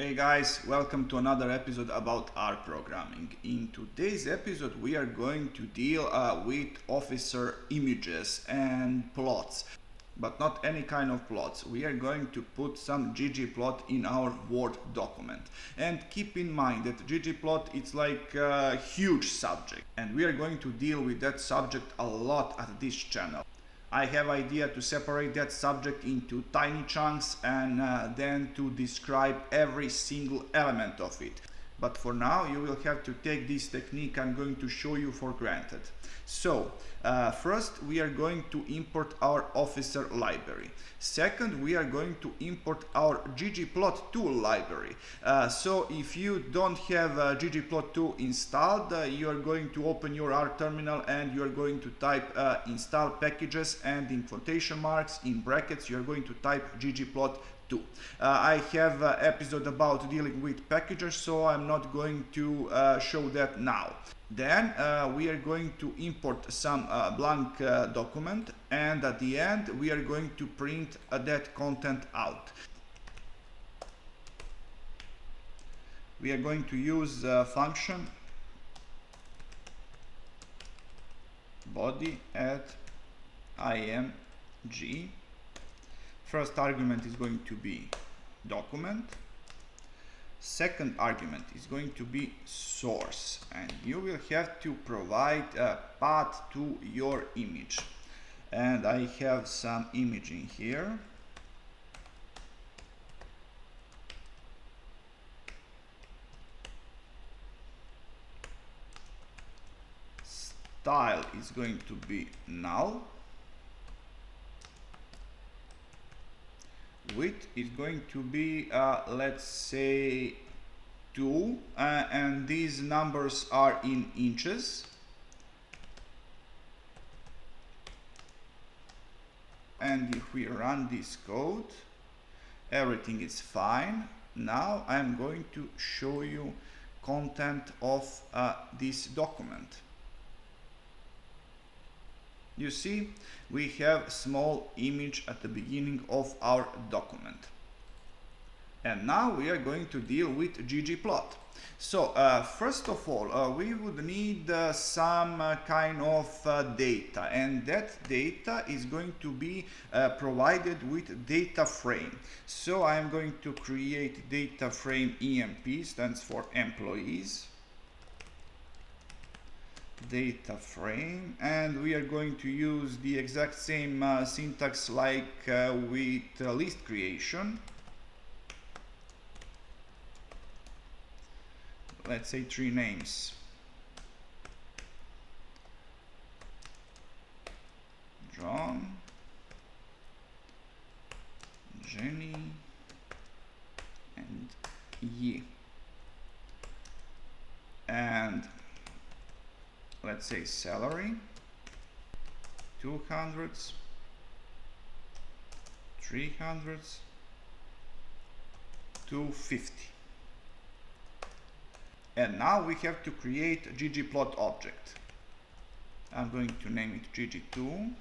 Hey guys, welcome to another episode about R programming. In today's episode we are going to deal with officer images and plots, but not any kind of plots. We are going to put some ggplot in our Word document. And keep in mind that ggplot it's like a huge subject, and we are going to deal with that subject a lot at this channel. I have idea to separate that subject into tiny chunks and then to describe every single element of it. But for now you will have to take this technique I'm going to show you for granted. So first we are going to import our officer library. Second, we are going to import our ggplot tool library. So if you don't have ggplot tool installed, you are going to open your R terminal and you are going to type install packages, and in quotation marks in brackets you are going to type ggplot. I have an episode about dealing with packages, so I'm not going to show that now. Then we are going to import some blank document, and at the end we are going to print that content out. We are going to use function body at img. First argument is going to be document. Second argument is going to be source, and you will have to provide a path to your image. And I have some imaging here. Style is going to be null. Width is going to be let's say 2, and these numbers are in inches. And if we run this code, everything is fine. Now I'm going to show you content of this document. You see, we have small image at the beginning of our document. And now we are going to deal with ggplot. So first of all, we would need some kind of data, and that data is going to be provided with data frame. So I'm going to create data frame EMP, stands for employees. Data frame, and we are going to use the exact same syntax like with list creation. Let's say 3 names: John, Jenny, and Yi. And let's say salary 200s, 300s, 250. And now we have to create a ggplot object. I'm going to name it gg2.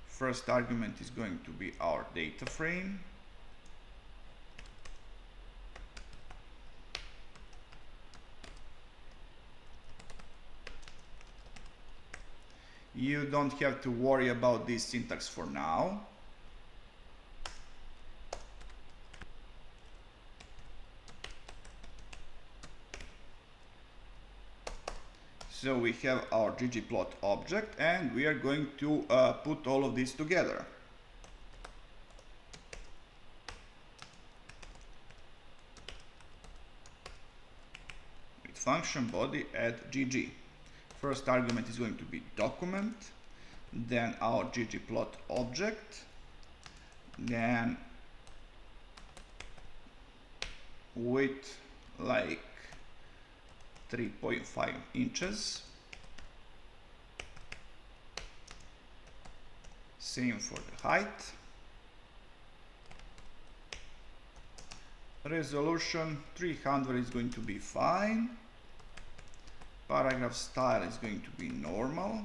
First argument is going to be our data frame. You don't have to worry about this syntax for now. So we have our ggplot object, and we are going to put all of this together. With function body at gg. First argument is going to be document, then our ggplot object, then width like 3.5 inches. Same for the height. Resolution 300 is going to be fine. Paragraph style is going to be normal.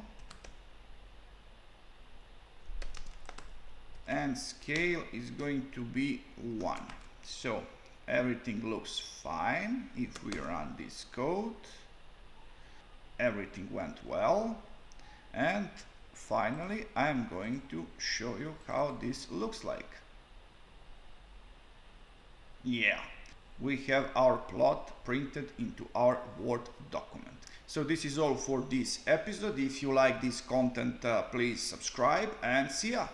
and scale is going to be 1. So everything looks fine. If we run this code, everything went well. And finally, I'm going to show you how this looks like. Yeah, we have our plot printed into our Word document. So this is all for this episode. If you like this content, please subscribe and see ya.